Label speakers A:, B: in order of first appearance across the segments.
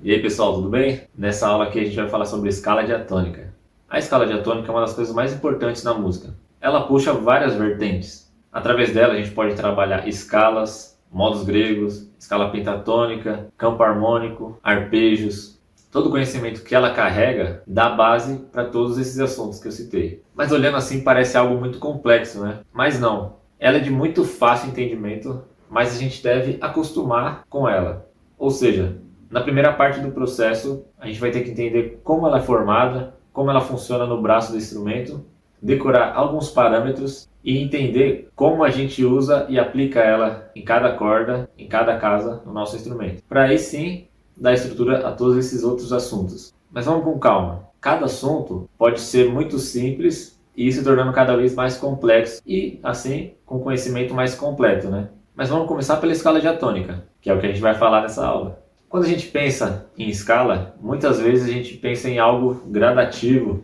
A: E aí pessoal, tudo bem? Nessa aula aqui a gente vai falar sobre escala diatônica. A escala diatônica é uma das coisas mais importantes na música. Ela puxa várias vertentes. Através dela a gente pode trabalhar escalas, modos gregos, escala pentatônica, campo harmônico, arpejos. Todo o conhecimento que ela carrega dá base para todos esses assuntos que eu citei. Mas olhando assim parece algo muito complexo, né? Mas não. Ela é de muito fácil entendimento, mas a gente deve acostumar com ela. Ou seja, na primeira parte do processo, a gente vai ter que entender como ela é formada, como ela funciona no braço do instrumento, decorar alguns parâmetros e entender como a gente usa e aplica ela em cada corda, em cada casa no nosso instrumento. Para aí sim dar estrutura a todos esses outros assuntos. Mas vamos com calma. Cada assunto pode ser muito simples e ir se tornando cada vez mais complexo e assim com conhecimento mais completo, né? Mas vamos começar pela escala diatônica, que é o que a gente vai falar nessa aula. Quando a gente pensa em escala, muitas vezes a gente pensa em algo gradativo,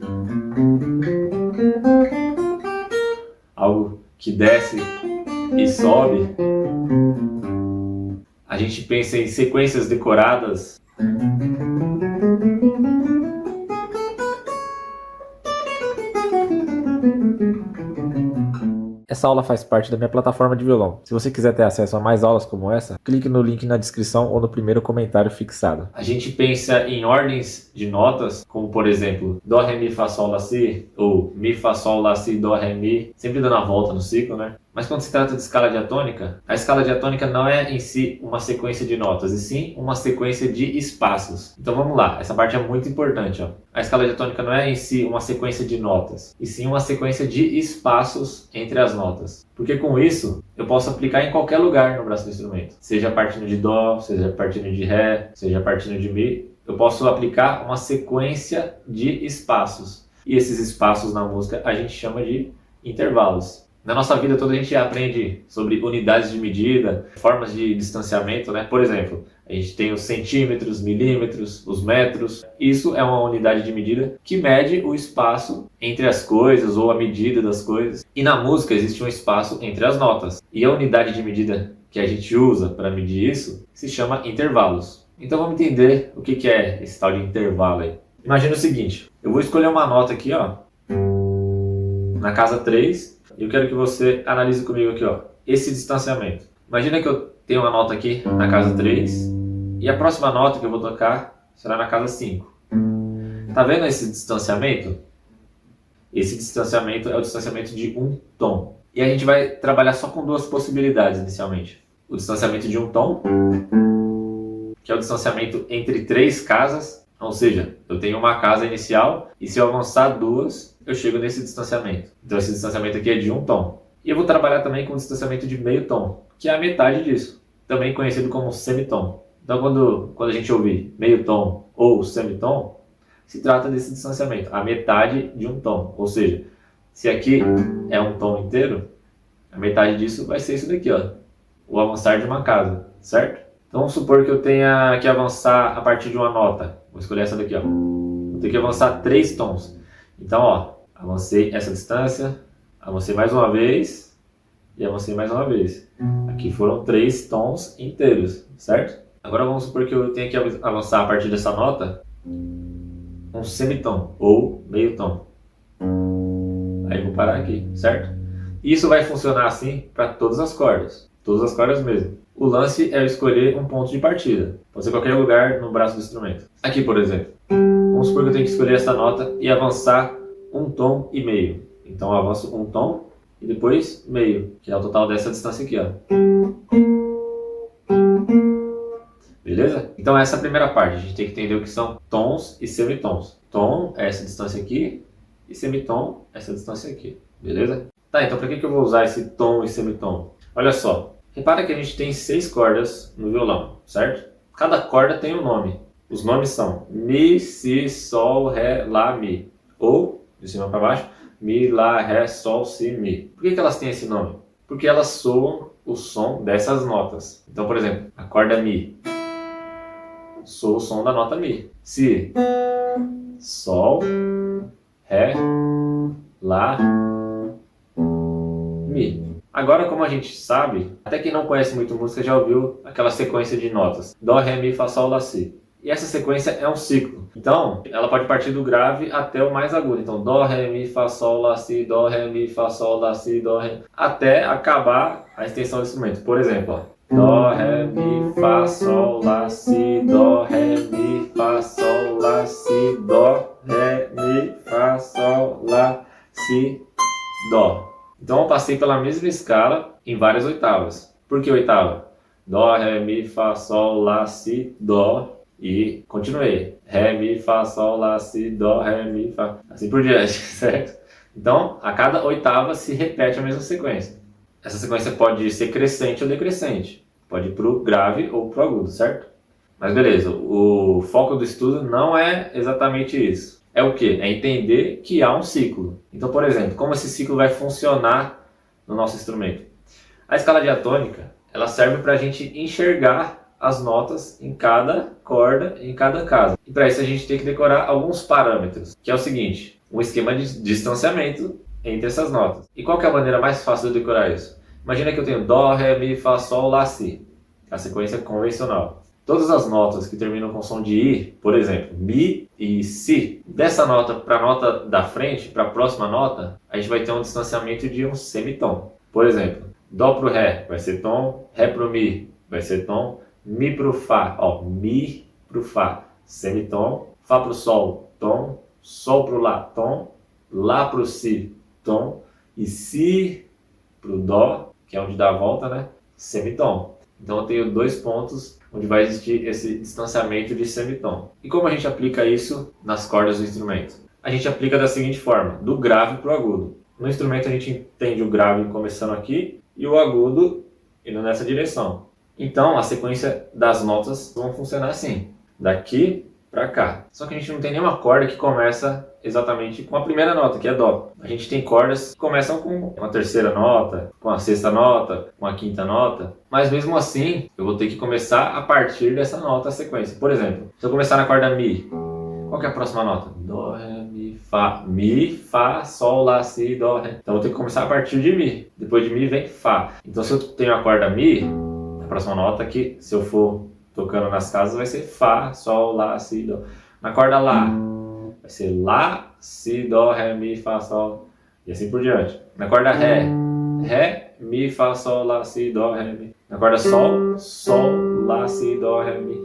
A: algo que desce e sobe. A gente pensa em sequências decoradas. Essa aula faz parte da minha plataforma de violão. Se você quiser ter acesso a mais aulas como essa, clique no link na descrição ou no primeiro comentário fixado. A gente pensa em ordens de notas, como por exemplo, Dó, Ré, Mi, Fá, Sol, Lá, Si, ou Mi, Fá, Sol, Lá, Si, Dó, Ré, Mi, sempre dando a volta no ciclo, né? Mas quando se trata de escala diatônica, a escala diatônica não é em si uma sequência de notas, e sim uma sequência de espaços. Então vamos lá, essa parte é muito importante. Ó. A escala diatônica não é em si uma sequência de notas, e sim uma sequência de espaços entre as notas. Porque com isso, eu posso aplicar em qualquer lugar no braço do instrumento. Seja partindo de Dó, seja partindo de Ré, seja partindo de Mi, eu posso aplicar uma sequência de espaços. E esses espaços na música a gente chama de intervalos. Na nossa vida toda a gente aprende sobre unidades de medida, formas de distanciamento, né? Por exemplo, a gente tem os centímetros, milímetros, os metros. Isso é uma unidade de medida que mede o espaço entre as coisas ou a medida das coisas. E na música existe um espaço entre as notas. E a unidade de medida que a gente usa para medir isso se chama intervalos. Então vamos entender o que é esse tal de intervalo aí. Imagina o seguinte, eu vou escolher uma nota aqui, ó, na casa 3. E eu quero que você analise comigo aqui, ó, esse distanciamento. Imagina que eu tenho uma nota aqui na casa 3 e a próxima nota que eu vou tocar será na casa 5. Tá vendo esse distanciamento? Esse distanciamento é o distanciamento de um tom. E a gente vai trabalhar só com duas possibilidades inicialmente. O distanciamento de um tom, que é o distanciamento entre 3 casas, ou seja, eu tenho uma casa inicial e se eu avançar 2, eu chego nesse distanciamento. Então esse distanciamento aqui é de um tom. E eu vou trabalhar também com o distanciamento de meio tom, que é a metade disso, também conhecido como semitom. Então quando a gente ouvir meio tom ou semitom, se trata desse distanciamento, a metade de um tom. Ou seja, se aqui é um tom inteiro, a metade disso vai ser isso daqui, ó, o avançar de uma casa, certo? Então vamos supor que eu tenha que avançar a partir de uma nota. Vou escolher essa daqui, ó. Vou ter que avançar 3 tons. Então, ó, avancei essa distância, avancei mais uma vez e avancei mais uma vez. Aqui foram 3 tons inteiros, certo? Agora vamos supor que eu tenha que avançar a partir dessa nota um semitom ou meio tom. Aí eu vou parar aqui, certo? Isso vai funcionar assim para todas as cordas mesmo. O lance é eu escolher um ponto de partida. Pode ser qualquer lugar no braço do instrumento. Aqui, por exemplo. Vamos supor que eu tenho que escolher essa nota e avançar um tom e meio. Então eu avanço um tom e depois meio, que é o total dessa distância aqui, ó. Beleza? Então essa é a primeira parte. A gente tem que entender o que são tons e semitons. Tom é essa distância aqui e semitom é essa distância aqui. Beleza? Tá, então para que eu vou usar esse tom e semitom? Olha só. Repara que a gente tem 6 cordas no violão, certo? Cada corda tem um nome. Os nomes são Mi, Si, Sol, Ré, Lá, Mi. Ou, de cima para baixo, Mi, Lá, Ré, Sol, Si, Mi. Por que elas têm esse nome? Porque elas soam o som dessas notas. Então, por exemplo, a corda Mi soa o som da nota Mi. Si, Sol, Ré, Lá, Mi. Agora, como a gente sabe, até quem não conhece muito música já ouviu aquela sequência de notas. Dó, Ré, Mi, Fá, Sol, Lá, Si. E essa sequência é um ciclo. Então, ela pode partir do grave até o mais agudo. Então, dó, ré, mi, fá, sol, lá, si, dó, ré, mi, fá, sol, lá, si, dó, ré, até acabar a extensão do instrumento. Por exemplo, ó, dó, ré, mi, fá, sol, lá, si, dó, ré, mi, fá, sol, lá, si, dó, ré, mi, fá, sol, lá, si, dó. Então eu passei pela mesma escala em várias oitavas. Por que oitava? Dó, ré, mi, fá, sol, lá, si, dó. E continuei. Ré, mi, fá, sol, lá, si, dó, ré, mi, fá. Assim por diante, certo? Então, a cada oitava se repete a mesma sequência. Essa sequência pode ser crescente ou decrescente. Pode ir para o grave ou para o agudo, certo? Mas beleza, o foco do estudo não é exatamente isso. É o quê? É entender que há um ciclo. Então, por exemplo, como esse ciclo vai funcionar no nosso instrumento? A escala diatônica, ela serve para a gente enxergar as notas em cada corda, em cada caso. E para isso a gente tem que decorar alguns parâmetros, que é o seguinte, um esquema de distanciamento entre essas notas. E qual que é a maneira mais fácil de decorar isso? Imagina que eu tenho dó, ré, mi, fá, sol, lá, si, a sequência convencional. Todas as notas que terminam com som de I, por exemplo, mi e si, dessa nota para a nota da frente, para a próxima nota, a gente vai ter um distanciamento de um semitom. Por exemplo, dó para o ré vai ser tom, ré para o mi vai ser tom, mi para o fá, ó, mi para o fá, semitom, fá para o sol, tom, sol para o lá, tom, lá para o si, tom, e si para o dó, que é onde dá a volta, né, semitom. Então eu tenho dois pontos onde vai existir esse distanciamento de semitom. E como a gente aplica isso nas cordas do instrumento? A gente aplica da seguinte forma, do grave para o agudo. No instrumento a gente entende o grave começando aqui e o agudo indo nessa direção. Então a sequência das notas vão funcionar assim, daqui para cá. Só que a gente não tem nenhuma corda que começa exatamente com a primeira nota, que é dó. A gente tem cordas que começam com a terceira nota, com a sexta nota, com a quinta nota. Mas mesmo assim, eu vou ter que começar a partir dessa nota a sequência. Por exemplo, se eu começar na corda mi, qual que é a próxima nota? Dó, ré, mi, fá, sol, lá, si, dó, ré. Então eu vou ter que começar a partir de mi. Depois de mi vem fá. Então se eu tenho a corda mi, a próxima nota aqui, se eu for tocando nas casas, vai ser fá, sol, lá, si, dó. Na corda lá, vai ser lá, si, dó, ré, mi, fá, sol, e assim por diante. Na corda ré, ré, mi, fá, sol, lá, si, dó, ré, mi. Na corda sol, sol, lá, si, dó, ré, mi.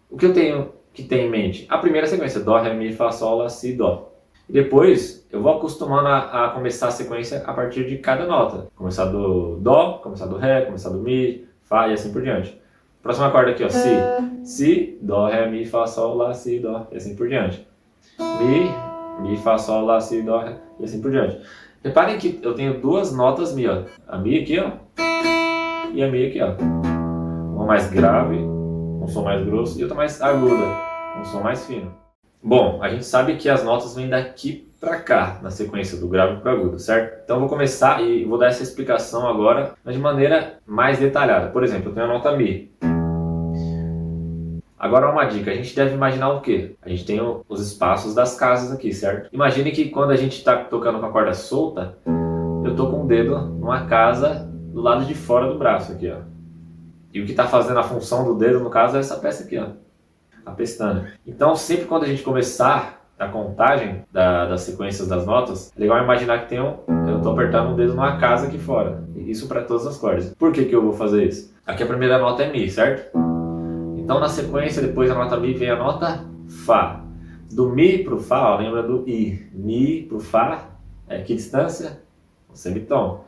A: O que eu tenho que ter em mente? A primeira sequência, dó, ré, mi, fá, sol, lá, si, dó. E depois eu vou acostumando a começar a sequência a partir de cada nota. Começar do dó, começar do ré, começar do mi, fá e assim por diante. Próxima corda aqui, ó, si. Si, dó, ré, mi, fá, sol, lá, si, dó, e assim por diante. Mi, fá, sol, lá, si, dó, ré, e assim por diante. Reparem que eu tenho duas notas mi, ó. A mi aqui, ó, e a mi aqui, ó. Uma mais grave, um som mais grosso, e outra mais aguda, um som mais fino. Bom, a gente sabe que as notas vêm daqui para cá, na sequência do grave para o agudo, certo? Então eu vou começar e vou dar essa explicação agora, mas de maneira mais detalhada. Por exemplo, eu tenho a nota Mi. Agora uma dica, a gente deve imaginar o quê? A gente tem os espaços das casas aqui, certo? Imagine que quando a gente está tocando com a corda solta, eu tô com o dedo numa casa do lado de fora do braço aqui, ó. E o que está fazendo a função do dedo, no caso, é essa peça aqui, ó. A pestana. Então, sempre quando a gente começar a contagem das sequências das notas, é legal imaginar que eu estou apertando o dedo numa casa aqui fora. Isso para todas as cordas. Por que eu vou fazer isso? Aqui a primeira nota é Mi, certo? Então, na sequência, depois da nota Mi, vem a nota Fá. Do Mi para o Fá, ó, lembra do I. Mi para o Fá, que distância? Um semitom.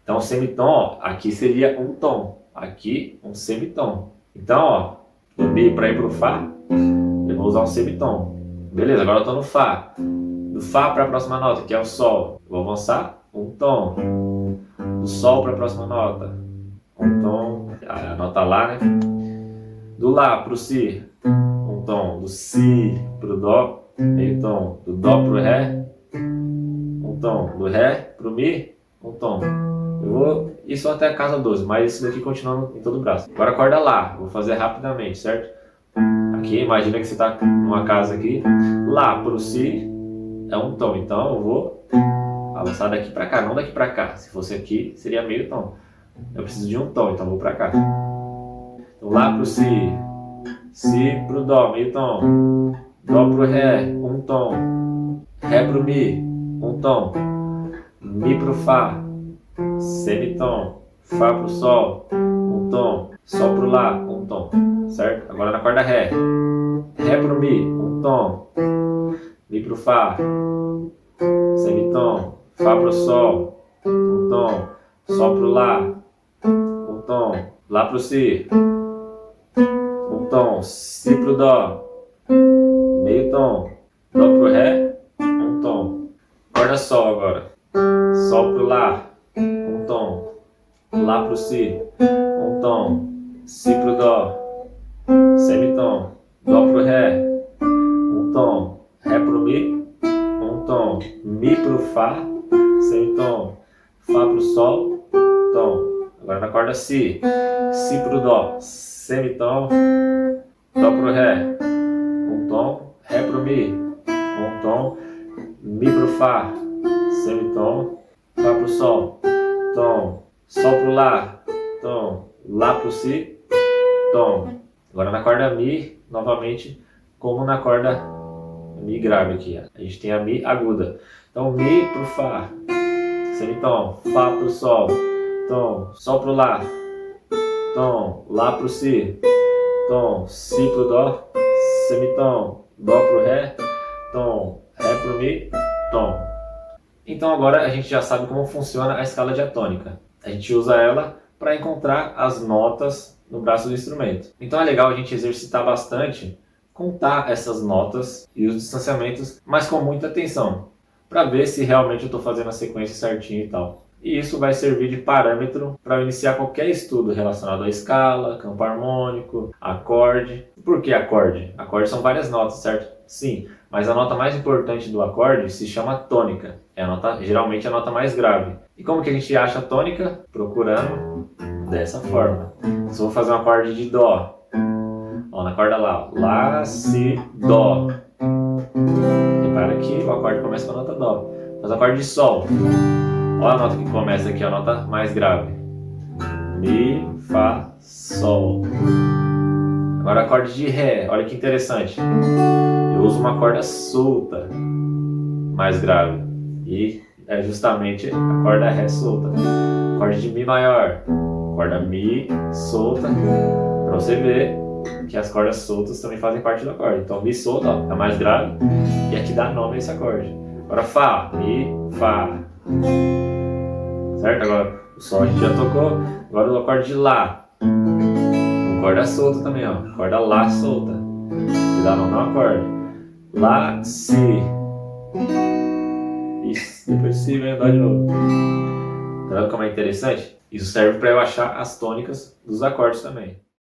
A: Então, o semitom, ó, aqui seria um tom. Aqui, um semitom. Então, ó, do Mi para ir para o Fá, eu vou usar um semitom. Beleza, agora eu estou no Fá. Do Fá para a próxima nota, que é o Sol, eu vou avançar um tom. Do Sol para a próxima nota, um tom. A nota Lá, né? Do Lá para o Si, um tom. Do Si para o Dó, meio tom. Do Dó para o Ré, um tom. Do Ré para o Mi, um tom. Eu vou isso até a casa 12, mas isso daqui continua em todo o braço. Agora a corda Lá, vou fazer rapidamente, certo? Aqui, imagina que você está numa casa aqui. Lá para o Si é um tom, então eu vou avançar daqui para cá, não daqui para cá. Se fosse aqui, seria meio tom. Eu preciso de um tom, então eu vou para cá. Então Lá para o Si, Si pro Dó, meio tom. Dó pro Ré, um tom. Ré pro Mi, um tom. Mi pro Fá, semitom. Fá pro Sol, um tom. Sol pro Lá, um tom. Certo? Agora na corda Ré. Ré pro Mi, um tom. Mi pro Fá, semitom. Fá pro Sol, um tom. Sol pro Lá, um tom. Lá pro Si, um tom. Si pro Dó, meio tom. Dó pro Ré, um tom. Corda Sol agora. Sol pro Lá, um tom. Lá pro Si, um tom. Si pro Dó, semitom. Dó pro Ré, um tom. Ré pro Mi, um tom. Mi pro Fá, semitom. Fá pro Sol, tom. Agora na corda Si. Si pro Dó, semitom. Dó pro Ré, um tom. Ré pro Mi, um tom. Mi pro Fá, semitom. Fá pro Sol, tom. Sol pro Lá, tom. Lá pro Si, tom. Agora na corda Mi, novamente, como na corda Mi grave aqui. A gente tem a Mi aguda. Então Mi pro Fá, semitom. Fá pro Sol, tom. Sol pro Lá, tom. Lá pro Si, tom. Si pro Dó, semitom. Dó pro Ré, tom. Ré pro Mi, tom. Então agora a gente já sabe como funciona a escala diatônica. A gente usa ela para encontrar as notas no braço do instrumento. Então é legal a gente exercitar bastante, contar essas notas e os distanciamentos, mas com muita atenção, para ver se realmente eu estou fazendo a sequência certinho e tal. E isso vai servir de parâmetro para iniciar qualquer estudo relacionado à escala, campo harmônico, acorde. Por que acorde? Acorde são várias notas, certo? Sim, mas a nota mais importante do acorde se chama tônica. É a nota, geralmente a nota mais grave. E como que a gente acha a tônica? Procurando dessa forma. Se eu vou fazer um acorde de Dó, ó, na corda Lá, Lá, Si, Dó. Repara que o acorde começa com a nota Dó. Faz o acorde de Sol. Olha a nota que começa aqui, a nota mais grave. Mi, Fá, Sol. Agora acorde de Ré, olha que interessante. Eu uso uma corda solta, mais grave. E é justamente a corda Ré solta. Acorde de Mi maior, corda Mi solta. Para você ver que as cordas soltas também fazem parte do acorde. Então Mi solta, ó, é a mais grave. E aqui dá nome a esse acorde. Agora Fá, Mi, Fá. Certo? Agora o Sol a gente já tocou. Agora o acorde de Lá. Corda solta também, ó. Corda Lá solta. Que dá nome ao acorde. Lá, Si. Isso, depois Si vem Dó de novo. Tá vendo como é interessante? Isso serve para eu achar as tônicas dos acordes também.